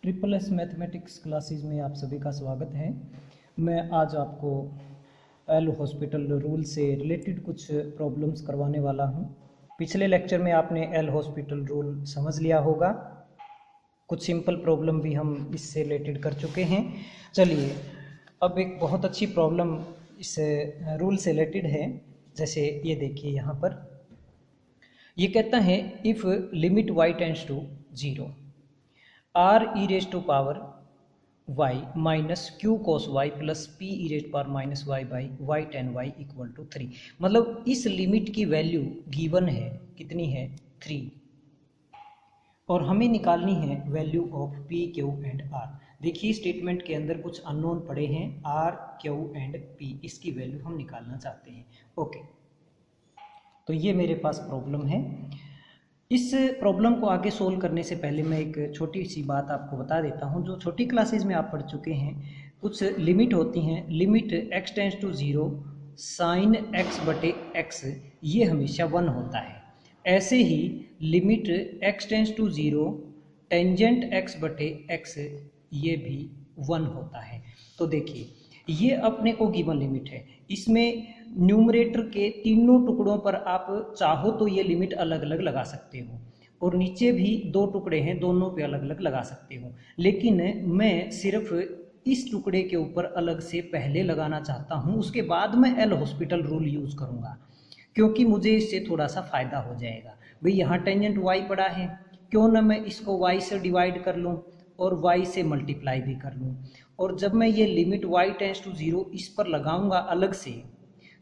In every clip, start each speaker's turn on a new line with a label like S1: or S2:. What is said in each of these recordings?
S1: Triple S mathematics classes में आप सभी का स्वागत है। मैं आज आपको एल हॉस्पिटल रूल से रिलेटेड कुछ प्रॉब्लम्स करवाने वाला हूं। पिछले लेक्चर में आपने एल हॉस्पिटल रूल समझ लिया होगा। कुछ सिंपल प्रॉब्लम भी हम इससे रिलेटेड कर चुके हैं। चलिए अब एक बहुत अच्छी प्रॉब्लम इस रूल से रिलेटेड है। जैसे ये देखिए, यहाँ पर ये कहता है if limit y tends to 0 r e raise to power y minus q cos y plus p e raise power minus y by y tan y equal to 3। मतलब इस लिमिट की वैल्यू गिवन है, कितनी है 3, और हमें निकालनी है value of p q and r। देखिए स्टेटमेंट के अंदर कुछ अननोन पड़े हैं r q एंड p, इसकी वैल्यू हम निकालना चाहते हैं। ओके, तो ये मेरे पास प्रॉब्लम है। इस प्रॉब्लम को आगे सोल्व करने से पहले मैं एक छोटी सी बात आपको बता देता हूँ। जो छोटी क्लासेस में आप पढ़ चुके हैं, कुछ लिमिट होती हैं। Limit x tends to 0 sine x बटे x, ये हमेशा 1 होता है। ऐसे ही limit x tends to 0 tangent x बटे x, ये भी 1 होता है। तो देखिए ये अपने को गिवन लिमिट है। इसमें न्यूमरेटर के तीनों टुकड़ों पर आप चाहो तो ये लिमिट अलग अलग लगा सकते हो, और नीचे भी दो टुकड़े हैं, दोनों पे अलग अलग लगा सकते हो। लेकिन मैं सिर्फ इस टुकड़े के ऊपर अलग से पहले लगाना चाहता हूँ, उसके बाद मैं एल हॉस्पिटल रूल यूज़ करूँगा, क्योंकि मुझे इससे थोड़ा सा फ़ायदा हो जाएगा। भाई यहाँ टेंजेंट y पड़ा है, क्यों ना मैं इसको y से डिवाइड कर लूँ और y से मल्टीप्लाई भी कर लूँ। और जब मैं ये लिमिट y टेंड्स टू 0 इस पर लगाऊंगा अलग से,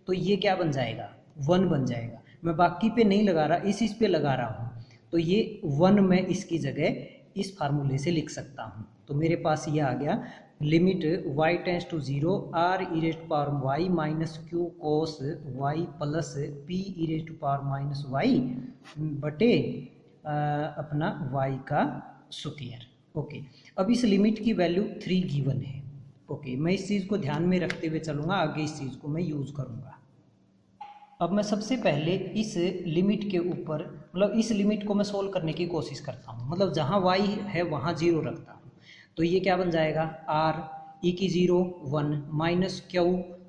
S1: तो ये क्या बन जाएगा 1 बन जाएगा। मैं बाकी पे नहीं लगा रहा, इस पे लगा रहा हूँ, तो ये 1 मैं इसकी जगह इस फार्मूले से लिख सकता हूँ। तो मेरे पास ये आ गया limit y tends to 0 r e raise to power y minus q cos y plus p e raise to power minus y बटे अपना y का स्क्वायर। ओके, अब इस लिमिट की वैल्यू 3 गिवन है। ओके, मैं इस चीज़ को ध्यान में रखते हुए चलूँगा, आगे इस चीज़ को मैं यूज़ करूँगा। अब मैं सबसे पहले इस लिमिट के ऊपर, मतलब इस लिमिट को मैं सोल्व करने की कोशिश करता हूँ। मतलब जहाँ y है वहाँ 0 रखता हूँ। तो ये क्या बन जाएगा r e की 0 1 minus q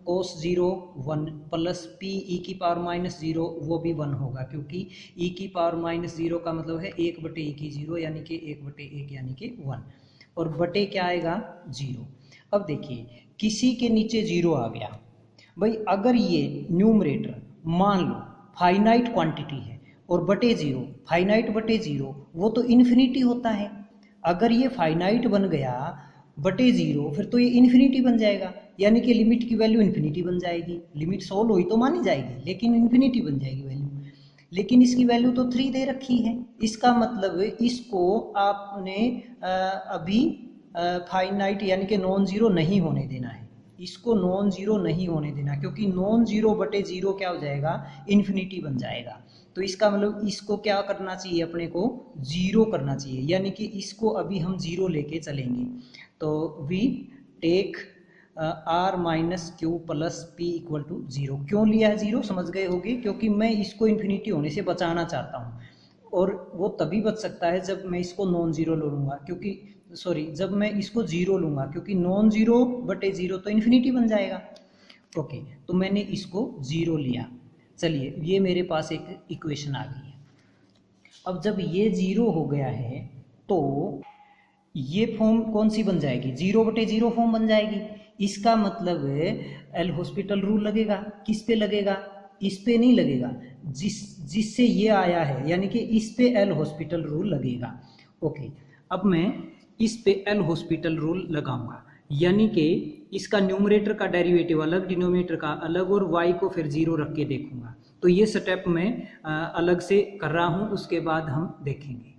S1: cos 0 1 plus p e की पावर माइनस 0, वो भी 1 होगा, क्योंकि e की पावर माइनस 0 का मतलब है 1 बटे e की 0 यानी कि 1 बटे 1 यानी कि 1, और बटे क्या आएगा 0। अब देखिए किसी के नीचे 0 आ गया। भाई अगर ये न्यूमरेटर मान लो फाइनाइट क्वांटिटी है और बटे 0, फाइनाइट बटे 0 वो तो इन्फिनिटी होता है। अगर ये फाइनाइट बन गया बटे 0, फिर तो ये इन्फिनिटी बन जाएगा, यानी कि लिमिट की वैल्यू इन्फिनिटी बन जाएगी। लिमिट सोल्व हुई तो मानी जाएगी, लेकिन इन्फिनिटी बन जाएगी वैल्यू। लेकिन इसकी वैल्यू तो 3 दे रखी है। इसका मतलब इसको आपने अभी फाइनाइट यानी कि नॉन ज़ीरो नहीं होने देना है। इसको नॉन ज़ीरो नहीं होने देना, क्योंकि नॉन ज़ीरो बटे 0 क्या हो जाएगा इन्फिनिटी बन जाएगा। तो इसका मतलब इसको क्या करना चाहिए, अपने को 0 करना चाहिए, यानी कि इसको अभी हम 0 लेके चलेंगे। तो we take r minus Q plus P equal to 0। क्यों लिया है 0 समझ गए होंगे, क्योंकि मैं इसको इन्फिनिटी होने से बचाना चाहता हूँ, और वो तभी बच सकता है जब मैं इसको नॉन ज़ीरो लूँगा, क्योंकि जब मैं इसको 0 लूँगा, क्योंकि नॉन ज़ीरो बटे 0 तो इन्फिनिटी बन जाएगा। ओके, तो मैंने इसको 0 लिया। चलिए ये मेरे पास एक इक्वेशन आ गई है। अब जब ये 0 हो गया है तो ये फॉर्म कौन सी बन जाएगी 0 बटे 0 फॉर्म बन जाएगी। इसका मतलब एल हॉस्पिटल रूल लगेगा। किस पे लगेगा, इस पे नहीं लगेगा, जिससे ये आया है, यानी कि इस पे एल हॉस्पिटल रूल लगेगा। ओके, अब मैं इस पे एल हॉस्पिटल रूल लगाऊंगा, यानी कि इसका न्यूमरेटर का डेरिवेटिव अलग, डिनोमिनेटर का अलग, और y को फिर 0 रख के देखूंगा। तो ये स्टेप मैं अलग से कर रहा हूं, उसके बाद हम देखेंगे।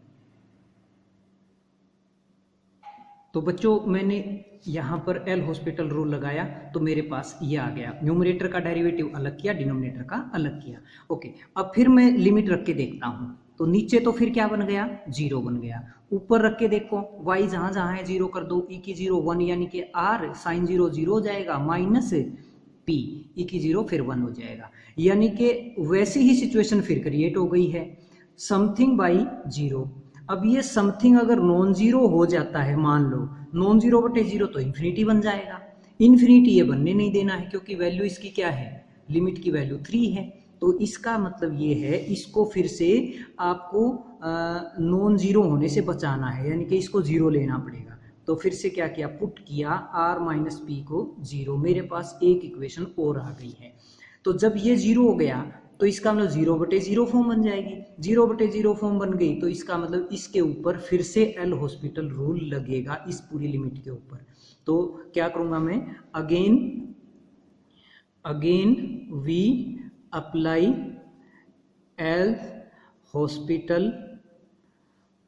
S1: तो बच्चों मैंने यहाँ पर एल हॉस्पिटल रूल लगाया, तो मेरे पास ये आ गया। न्यूमरेटर का डेरिवेटिव अलग किया, डिनोमिनेटर का अलग किया। ओके, अब फिर मैं लिमिट रख के देखता हूँ। तो नीचे तो फिर क्या बन गया 0 बन गया। ऊपर रख के देखो, y जहाँ जहाँ है 0 कर दो, e की 0 1, यानी कि r साइन 0 0 हो जाएगा, माइनस p e की 0 फिर 1 हो जाएगा। यानी कि वैसी ही सिचुएशन फिर क्रिएट हो गई है, समथिंग बाई 0। अब ये समथिंग अगर नॉन जीरो हो जाता है, मान लो नॉन जीरो बटे जीरो तो इन्फिनिटी बन जाएगा। इन्फिनिटी ये बनने नहीं देना है क्योंकि वैल्यू इसकी क्या है, लिमिट की वैल्यू 3 है। तो इसका मतलब ये है इसको फिर से आपको नॉन जीरो होने से बचाना है, यानी कि इसको जीरो लेना पड़ेगा। तो फिर से क्या किया, पुट किया r माइनस पी को जीरो। मेरे पास एक इक्वेशन और आ गई है। तो जब ये जीरो हो गया तो इसका मतलब जीरो बटे जीरो फॉर्म बन जाएगी। जीरो बटे जीरो फॉर्म बन गई तो इसका मतलब इसके ऊपर फिर से एल हॉस्पिटल रूल लगेगा इस पूरी लिमिट के ऊपर। तो क्या करूंगा मैं, again we apply L'Hospital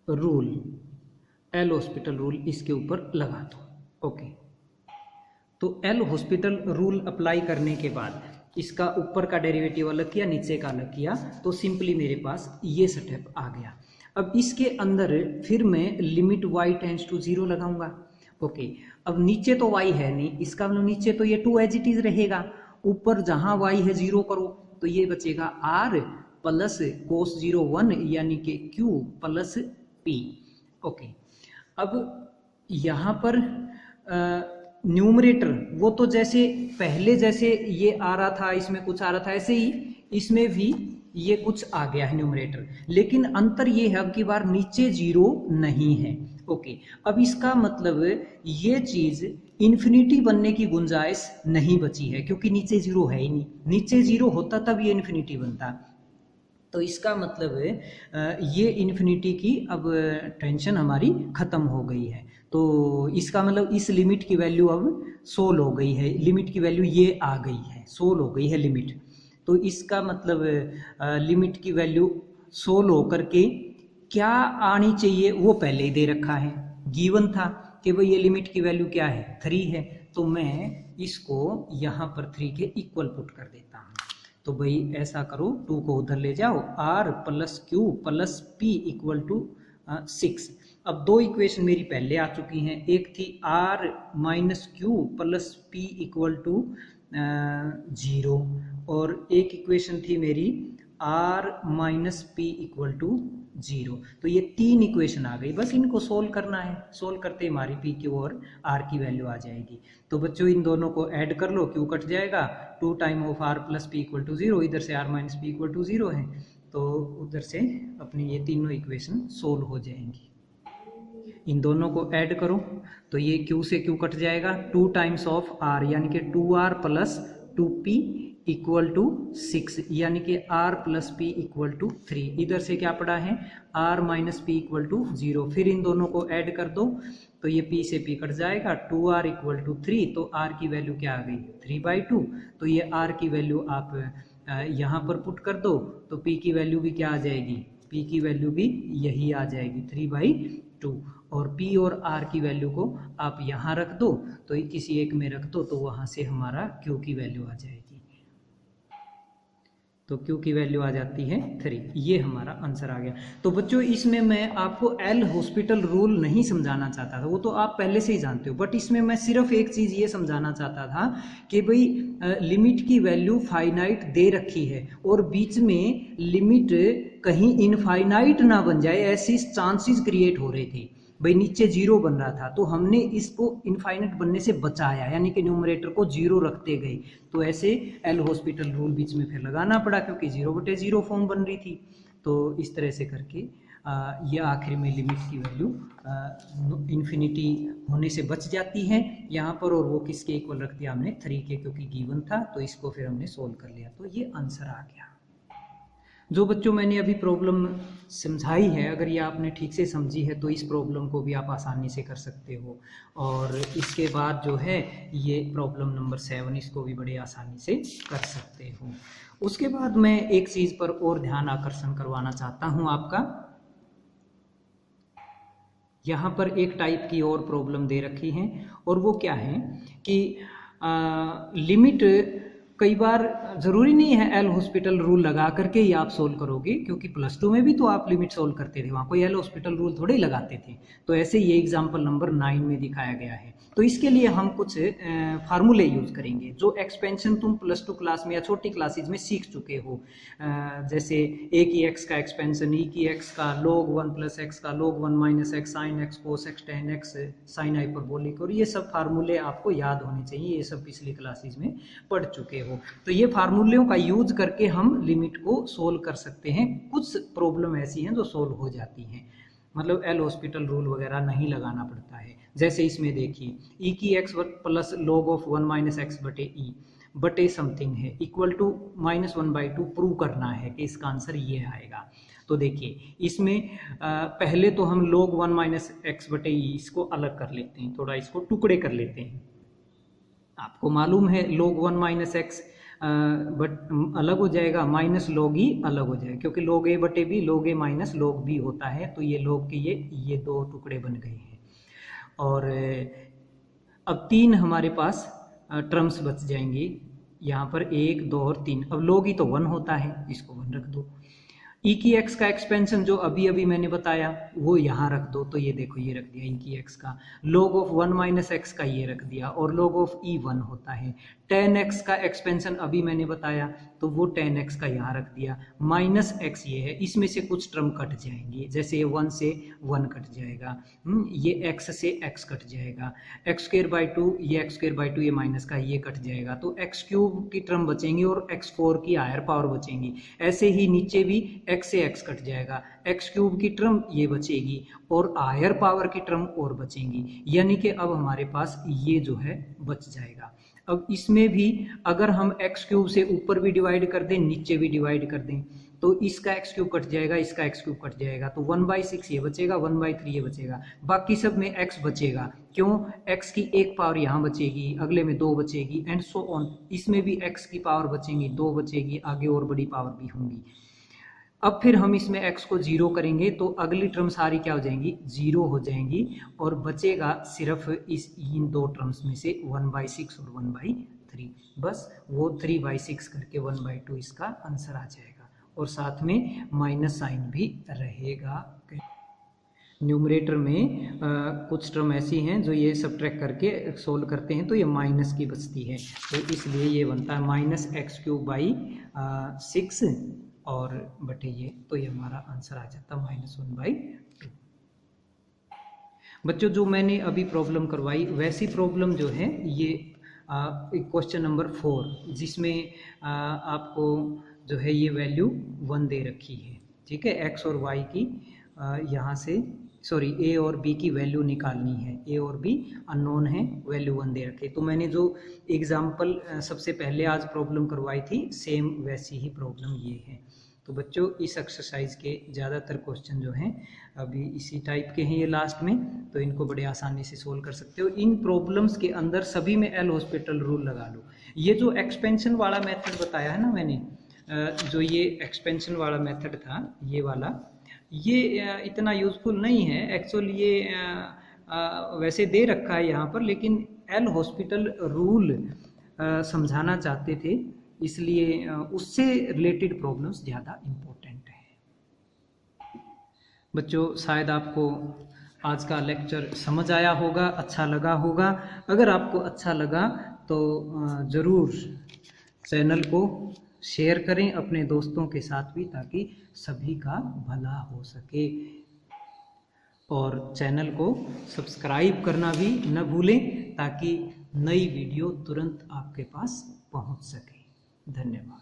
S1: rule, L'Hospital rule इसके ऊपर लगा दो। ओके, तो एल हॉस्पिटल रूल अप्लाई करने के बाद इसका ऊपर का डेरिवेटिव अलग किया, नीचे का अलग किया, तो सिंपली मेरे पास ये स्टेप आ गया। अब इसके अंदर फिर मैं limit y tends to zero लगाऊंगा। ओके, अब नीचे तो y है नहीं, इसका मतलब नीचे तो ये 2 एज इट इज रहेगा। ऊपर जहां y है जीरो करो तो ये बचेगा r प्लस कोस 0 1 यानी कि q प्लस p। ओके, अब यहाँ पर न्यूमरेटर वो तो जैसे पहले जैसे ये आ रहा था, इसमें कुछ आ रहा था, ऐसे ही इसमें भी ये कुछ आ गया है न्यूमरेटर, लेकिन अंतर ये है अब की बार नीचे जीरो नहीं है। ओके, अब इसका मतलब ये चीज इन्फिनिटी बनने की गुंजाइश नहीं बची है क्योंकि नीचे जीरो है ही नहीं। नीचे जीरो होता तब ये इन्फिनिटी बनता। तो इसका मतलब ये इन्फिनिटी की अब टेंशन हमारी खत्म हो गई है। तो इसका मतलब इस लिमिट की वैल्यू अब सोल्व हो गई है, लिमिट की वैल्यू ये आ गई है, सोल्व हो गई है लिमिट। तो इसका मतलब लिमिट की वैल्यू सोल्व होकर के क्या आनी चाहिए वो पहले ही दे रखा है, गिवन था कि भाई ये लिमिट की वैल्यू क्या है, 3 है। तो मैं इसको यहाँ पर 3 के इक्वल पुट कर देता हूँ। तो भाई ऐसा करो, 2 को उधर ले जाओ, r plus Q plus P equal to 6। अब दो इक्वेशन मेरी पहले आ चुकी हैं, एक थी r minus Q plus P equal to 0 और एक इक्वेशन थी मेरी r minus P equal to 0। तो ये 3 इक्वेशन आ गई, बस इनको सोल्व करना है। सोल्व करते हमारी पी की और r की वैल्यू आ जाएगी। तो बच्चों इन दोनों को ऐड कर लो, क्यू कट जाएगा, 2 time of r plus P equal to 0, इधर से r minus P equal to 0 है, तो उधर से अपनी ये तीनों इक्वेशन सोल्व हो जाएंगी। इन दोनों को ऐड करो तो ये q से q कट जाएगा, 2 टाइम्स ऑफ r यानी कि 2r plus 2p equal to 6 यानी कि r plus p equal to 3। इधर से क्या पड़ा है, r minus p equal to 0। फिर इन दोनों को ऐड कर दो तो ये p से p कट जाएगा, 2r इक्वल टू 3। तो r की वैल्यू क्या आ गई, 3/2। तो ये r की वैल्यू आप यहाँ पर पुट कर दो तो p की वैल्यू भी क्या आ जाएगी, p की वैल्यू भी यही आ जाएगी 3/2। और p और r की वैल्यू को आप यहाँ रख दो, तो किसी एक में रख दो, तो वहाँ से हमारा q की वैल्यू आ जाएगी। तो q की वैल्यू आ जाती है 3। ये हमारा आंसर आ गया। तो बच्चों इसमें मैं आपको एल हॉस्पिटल रूल नहीं समझाना चाहता था, वो तो आप पहले से ही जानते हो, बट इसमें मैं सिर्फ एक चीज़ ये समझाना चाहता था कि भाई लिमिट की वैल्यू फाइनाइट दे रखी है और बीच में लिमिट कहीं इनफाइनाइट ना बन जाए, ऐसी चांसेस क्रिएट हो रहे थे। भाई नीचे जीरो बन रहा था तो हमने इसको इनफाइनाइट बनने से बचाया, यानी कि न्यूमरेटर को जीरो रखते गए। तो ऐसे एल हॉस्पिटल रूल बीच में फिर लगाना पड़ा क्योंकि 0/0 फॉर्म बन रही थी। तो इस तरह से करके ये आखिर में लिमिट की वैल्यू इन्फिनिटी होने से बच जाती है यहाँ पर, और वो किसके इक्वल रख दिया हमने, 3 के, क्योंकि गिवन था। तो इसको फिर हमने सोल्व कर लिया, तो ये आंसर आ गया। जो बच्चों मैंने अभी प्रॉब्लम समझाई है, अगर ये आपने ठीक से समझी है तो इस प्रॉब्लम को भी आप आसानी से कर सकते हो। और इसके बाद जो है ये प्रॉब्लम नंबर 7, इसको भी बड़े आसानी से कर सकते हो। उसके बाद मैं एक चीज़ पर और ध्यान आकर्षण करवाना चाहता हूँ आपका। यहाँ पर एक टाइप की और प्रॉब्लम दे रखी है, और वो क्या है कि लिमिट कई बार ज़रूरी नहीं है एल हॉस्पिटल रूल लगा करके ही आप सोल्व करोगे, क्योंकि प्लस टू में भी तो आप लिमिट सोल्व करते थे, वहाँ कोई एल हॉस्पिटल रूल थोड़े ही लगाते थे। तो ऐसे ये एग्जाम्पल नंबर 9 में दिखाया गया है। तो इसके लिए हम कुछ फार्मूले यूज़ करेंगे जो एक्सपेंशन तुम प्लस टू क्लास में या छोटी क्लासेज में सीख चुके हो। जैसे ए की एक्स का एक्सपेंशन, ई की एक्स का log 1 प्लस एक्स का log 1 minus x, sine x cos x ten x, sine hyperbolic, और ये सब फार्मूले आपको याद होने चाहिए, ये सब पिछली क्लासेज में पढ़ चुके हो। तो ये फार्मूलों का यूज करके हम लिमिट को सोल्व कर सकते हैं। कुछ प्रॉब्लम ऐसी हैं जो सोल्व हो जाती हैं, मतलब एल हॉस्पिटल रूल वगैरह नहीं लगाना पड़ता है। जैसे इसमें देखिए ई की x plus log of 1 minus x बटे ई बटे समथिंग है इक्वल टू -1/2 प्रूव करना है कि इसका आंसर ये आएगा। तो देखिए इसमें पहले तो हम log 1 माइनस एक्स बटे ई इसको अलग कर लेते हैं, थोड़ा इसको टुकड़े कर लेते हैं। आपको मालूम है log 1 माइनस एक्स बट अलग हो जाएगा, माइनस log ई अलग हो जाएगा, क्योंकि log ए बटे बी log ए माइनस log बी होता है। तो ये log के ये दो टुकड़े बन गए हैं। और अब 3 हमारे पास टर्म्स बच जाएंगी, यहाँ पर 1 2 और 3। अब log ई तो 1 होता है, इसको 1 रख दो। ई की एक्स का एक्सपेंशन जो अभी अभी मैंने बताया वो यहाँ रख दो, तो ये देखो ये रख दिया ई की एक्स का। log ऑफ 1 माइनस एक्स का ये रख दिया, और log ऑफ ई 1 होता है। tan x का एक्सपेंशन अभी मैंने बताया, तो वो tan x का यहाँ रख दिया। माइनस एक्स ये है, इसमें से कुछ टर्म कट जाएंगे, जैसे ये 1 से 1 कट जाएगा, ये x से x कट जाएगा, x²/2 ये x²/2 ये माइनस का ये कट जाएगा, तो x³ की टर्म बचेंगी और x4 की हायर पावर बचेंगी। ऐसे ही नीचे भी x से x कट जाएगा, x³ की टर्म ये बचेगी और हायर पावर की टर्म और बचेंगी, यानी कि अब हमारे पास ये जो है बच जाएगा। अब इसमें भी अगर हम x³ से ऊपर भी डिवाइड कर दें, नीचे भी डिवाइड कर दें, तो इसका x³ कट जाएगा, इसका x³ कट जाएगा, तो 1/6 ये बचेगा, 1/3 ये बचेगा, बाकी सब में x बचेगा। क्यों? x की एक पावर यहाँ बचेगी, अगले में 2 बचेगी, एंड सो ऑन। इसमें भी x की पावर बचेंगी, 2 बचेगी, आगे और बड़ी पावर भी होंगी। अब फिर हम इसमें x को 0 करेंगे तो अगली टर्म सारी क्या हो जाएंगी? 0 हो जाएंगी, और बचेगा सिर्फ इन दो टर्म्स में से 1/6 और 1/3। बस वो 3/6 करके 1/2 इसका आंसर आ जाएगा, और साथ में माइनस साइन भी रहेगा। न्यूमरेटर में कुछ टर्म ऐसी हैं जो ये सब्ट्रैक्ट करके सोल्व करते हैं तो ये माइनस की बचती है, तो इसलिए ये बनता है -x³/6 और बटे ये, तो ये हमारा आंसर आ जाता है -1/2। बच्चों जो मैंने अभी प्रॉब्लम करवाई वैसी प्रॉब्लम जो है ये क्वेश्चन नंबर 4, जिसमें आपको जो है ये वैल्यू 1 दे रखी है, ठीक है। x और y की यहाँ से a और b की वैल्यू निकालनी है, a और b अननोन है, वैल्यू 1 दे रखी है। तो मैंने जो एग्जाम्पल सबसे पहले आज प्रॉब्लम करवाई थी सेम वैसी ही प्रॉब्लम ये है। तो बच्चों इस एक्सरसाइज के ज़्यादातर क्वेश्चन जो हैं अभी इसी टाइप के हैं ये लास्ट में, तो इनको बड़े आसानी से सोल्व कर सकते हो। इन प्रॉब्लम्स के अंदर सभी में एल हॉस्पिटल रूल लगा लो। ये जो एक्सपेंशन वाला मेथड बताया है ना मैंने, जो ये एक्सपेंशन वाला मेथड था ये वाला, ये इतना यूज़फुल नहीं है एक्चुअली। ये वैसे दे रखा है यहाँ पर, लेकिन एल हॉस्पिटल रूल समझाना चाहते थे, इसलिए उससे रिलेटेड प्रॉब्लम्स ज़्यादा इम्पोर्टेंट है। बच्चों शायद आपको आज का लेक्चर समझ आया होगा, अच्छा लगा होगा। अगर आपको अच्छा लगा तो ज़रूर चैनल को शेयर करें अपने दोस्तों के साथ भी, ताकि सभी का भला हो सके, और चैनल को सब्सक्राइब करना भी न भूलें ताकि नई वीडियो तुरंत आपके पास पहुंच सके। धन्यवाद।